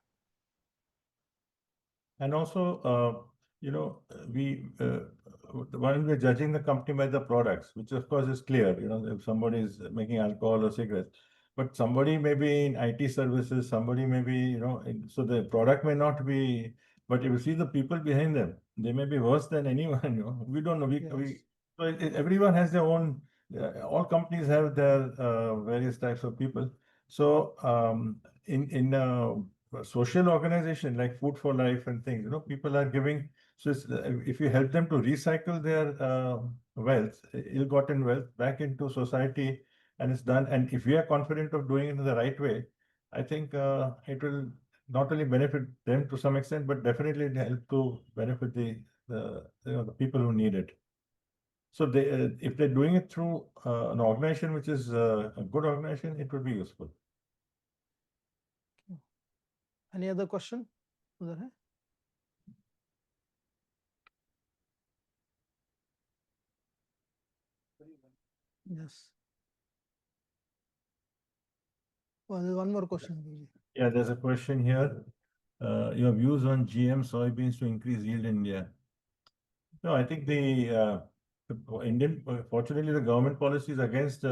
And also, when we're judging the company by the products, which of course is clear, if somebody is making alcohol or cigarettes, but somebody may be in IT services, somebody may be, so the product may not be, but if you see the people behind them, they may be worse than anyone, we don't know. So everyone has their own, all companies have their various types of people. So in a social organization like Food for Life and things, people are giving. So if you help them to recycle their wealth, ill-gotten wealth, back into society, and it's done. And if we are confident of doing it in the right way, I think it will not only benefit them to some extent, but definitely help to benefit the people who need it. So if they're doing it through an organization which is a good organization, it would be useful. Any other question? Yes. Well, there's one more question. Yeah, there's a question here. Your views on GM soybeans to increase yield in India? No, I think the Indian, fortunately, the government policy is against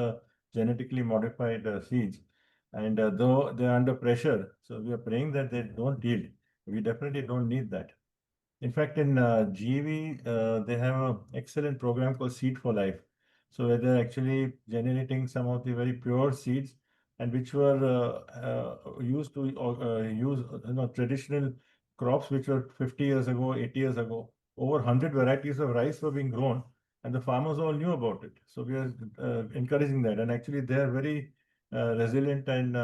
genetically modified seeds. And though they're under pressure, so we are praying that they don't yield. We definitely don't need that. In fact, in GV, they have an excellent program called Seed for Life. So where they're actually generating some of the very pure seeds, and which were used to use traditional crops which were 50 years ago, 80 years ago. Over 100 varieties of rice were being grown, and the farmers all knew about it. So we are encouraging that, and actually they are very resilient and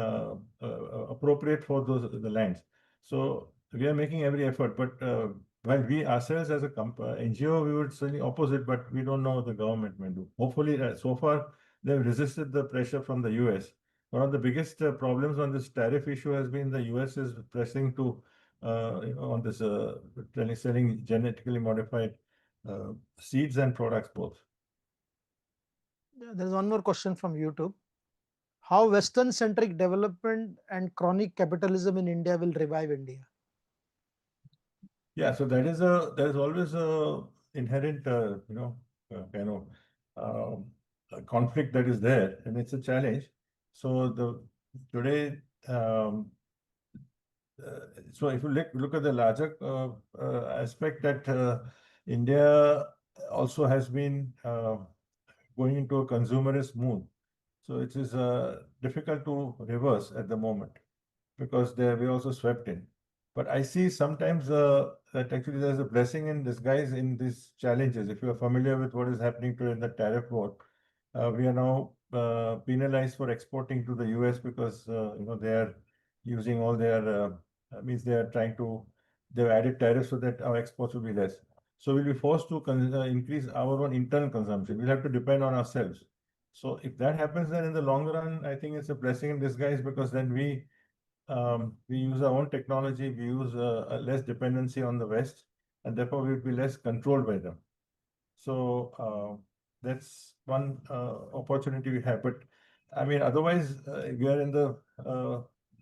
appropriate for the lands. So we are making every effort, but well, we ourselves as a NGO, we would certainly oppose it, but we don't know what the government may do. Hopefully, so far, they've resisted the pressure from the US. One of the biggest problems on this tariff issue has been the US is pressing to, on this selling genetically modified seeds and products both. There's one more question from YouTube. How Western-centric development and chronic capitalism in India will revive India? Yeah, so there's always a inherent, kind of a conflict that is there, and it's a challenge. So today, so if you look at the larger aspect, that India also has been going into a consumerist mood. So it is difficult to reverse at the moment, because we're also swept in. But I see sometimes that actually there's a blessing in disguise in these challenges. If you are familiar with what is happening today in the tariff war, we are now penalized for exporting to the US because they are using all their means they are trying to, they've added tariffs so that our exports will be less. So we'll be forced to increase our own internal consumption. We'll have to depend on ourselves. So if that happens, then in the long run, I think it's a blessing in disguise, because then we use our own technology, we use less dependency on the West, and therefore we will be less controlled by them. So that's one opportunity we have. But I mean, otherwise, we are in the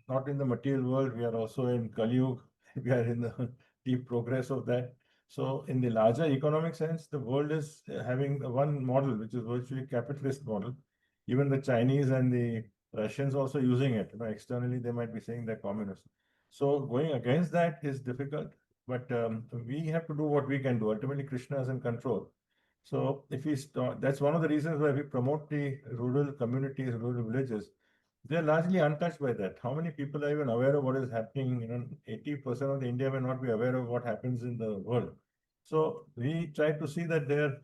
not in the material world. We are also in Kali Yuga. We are in the deep progress of that. So in the larger economic sense, the world is having one model, which is virtually capitalist model. Even the Chinese and the Russians also using it. Externally, they might be saying they're communists. So going against that is difficult, but we have to do what we can do. Ultimately, Krishna is in control. So if we start, that's one of the reasons why we promote the rural communities, rural villages. They're largely untouched by that. How many people are even aware of what is happening? 80% of the India may not be aware of what happens in the world. So we try to see that they're,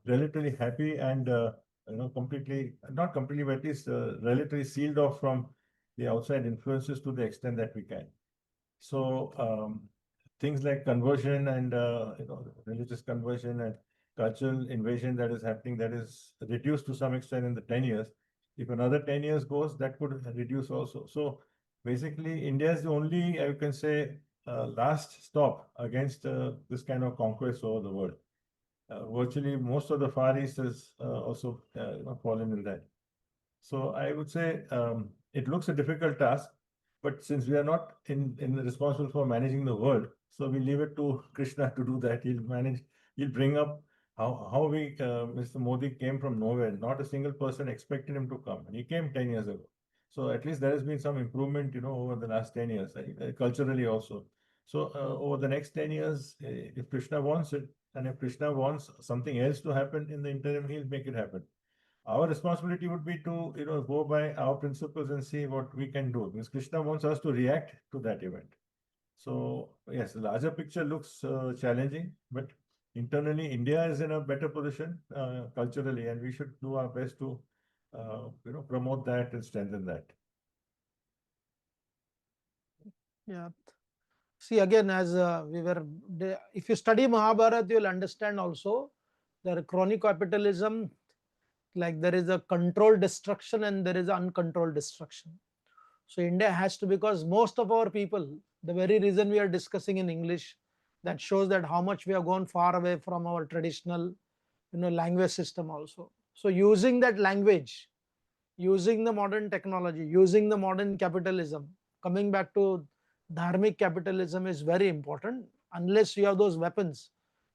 relatively happy and, completely, not completely, but at least relatively sealed off from the outside influences to the extent that we can. So things like conversion and, religious conversion and cultural invasion that is happening, that is reduced to some extent in the 10 years. If another 10 years goes, that could reduce also. So basically, India is the only, I can say, last stop against this kind of conquest over the world. Virtually most of the Far East has also fallen in that. So I would say it looks a difficult task, but since we are not responsible for managing the world, so we leave it to Krishna to do that. He'll manage, he'll bring up how Mr. Modi came from nowhere. Not a single person expected him to come. And he came 10 years ago. So at least there has been some improvement, over the last 10 years, culturally also. So over the next 10 years, if Krishna wants it, and if Krishna wants something else to happen in the interim, he'll make it happen. Our responsibility would be to, go by our principles and see what we can do. Because Krishna wants us to react to that event. So yes, the larger picture looks challenging, but internally India is in a better position culturally, and we should do our best to, promote that and strengthen that. Yeah. See, again, as if you study Mahabharata, you'll understand also that chronic capitalism, like there is a controlled destruction and there is uncontrolled destruction. So India has to, because most of our people, the very reason we are discussing in English, that shows that how much we have gone far away from our traditional, language system also. So using that language, using the modern technology, using the modern capitalism, coming back to dharmic capitalism is very important. Unless you have those weapons,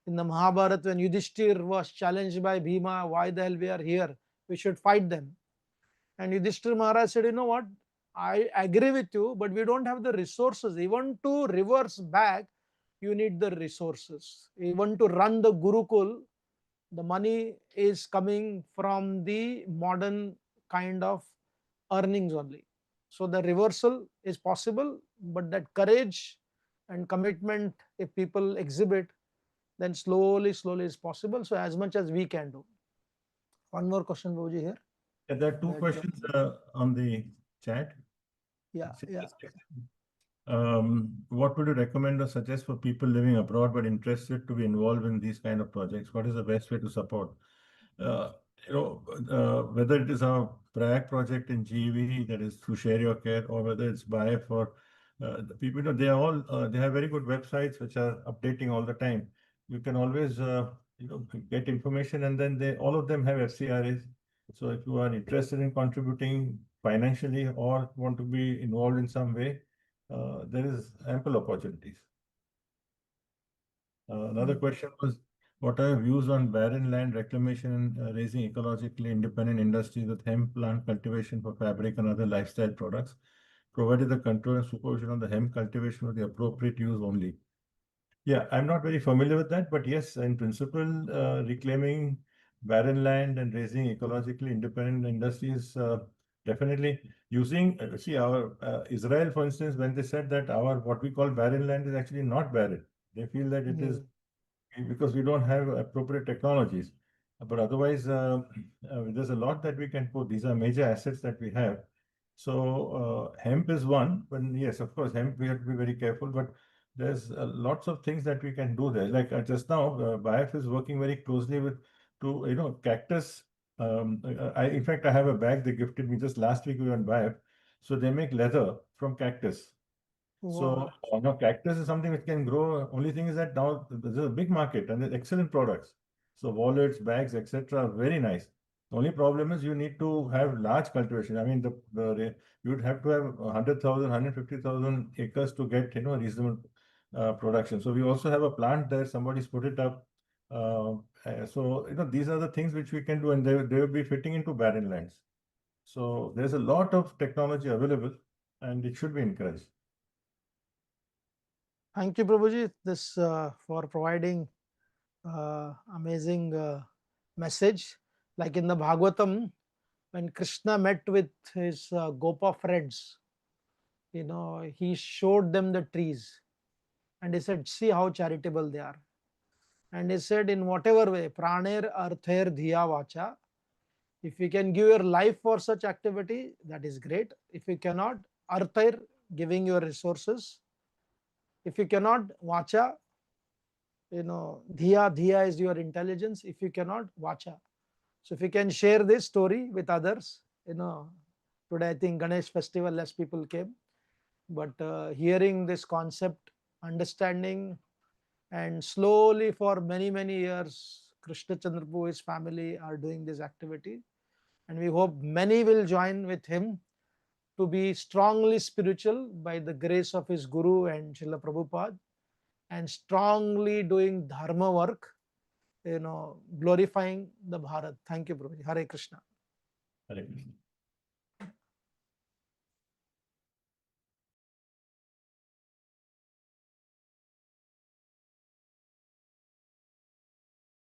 in the Mahabharata, when Yudhishthir was challenged by Bhima, why the hell we are here? We should fight them. And Yudhishthir Maharaj said, you know what? I agree with you, but we don't have the resources. Even to reverse back, you need the resources. Even to run the Gurukul, the money is coming from the modern kind of earnings only. So the reversal is possible, but that courage and commitment, if people exhibit, then slowly is possible. So as much as we can do. One more question, Babuji, here. Yeah, there are two questions on the chat. Yeah. What would you recommend or suggest for people living abroad but interested to be involved in these kind of projects? What is the best way to support? Whether it is our Prague project in GV, that is through Share Your Care, or whether it's BAIF or the people, they are all, they have very good websites which are updating all the time. You can always, get information, and then all of them have FCRAs. So if you are interested in contributing financially or want to be involved in some way, there is ample opportunities. Another question was, what are your views on barren land reclamation and raising ecologically independent industries with hemp plant cultivation for fabric and other lifestyle products, provided the control and supervision on the hemp cultivation with the appropriate use only? Yeah, I'm not very familiar with that, but yes, in principle, reclaiming barren land and raising ecologically independent industries, definitely using, see, our Israel, for instance, when they said that our what we call barren land is actually not barren, they feel that it is because we don't have appropriate technologies. But otherwise, there's a lot that we can put. These are major assets that we have. So hemp is one, but yes, of course, hemp we have to be very careful. But there's lots of things that we can do there. Like just now, BAIF is working very closely with cactus. In fact, I have a bag they gifted me just last week. We were on BAIF, so they make leather from cactus. Wow. So, cactus is something which can grow. Only thing is that now there's a big market and there's excellent products. So wallets, bags, etc., very nice. The only problem is you need to have large cultivation. I mean, you would have to have 100,000, 150,000 acres to get reasonable production. So we also have a plant there. Somebody's put it up. So these are the things which we can do, and they will be fitting into barren lands. So there's a lot of technology available, and it should be encouraged. Thank you, Prabhuji, this for providing amazing message. Like in the Bhagavatam, when Krishna met with his Gopa friends, he showed them the trees. And he said, see how charitable they are. And he said, in whatever way, praner arther dhiya vacha, if you can give your life for such activity, that is great. If you cannot, arther, giving your resources. If you cannot, vacha, dhiya is your intelligence. If you cannot, vacha. So if you can share this story with others, today I think Ganesh festival, less people came, but hearing this concept, understanding, and slowly for many, many years, Krishna Chandrapur, his family are doing this activity. And we hope many will join with him to be strongly spiritual by the grace of his Guru and Srila Prabhupada, and strongly doing Dharma work, glorifying the Bharat. Thank you, Prabhuji. Hare Krishna. Hare Krishna.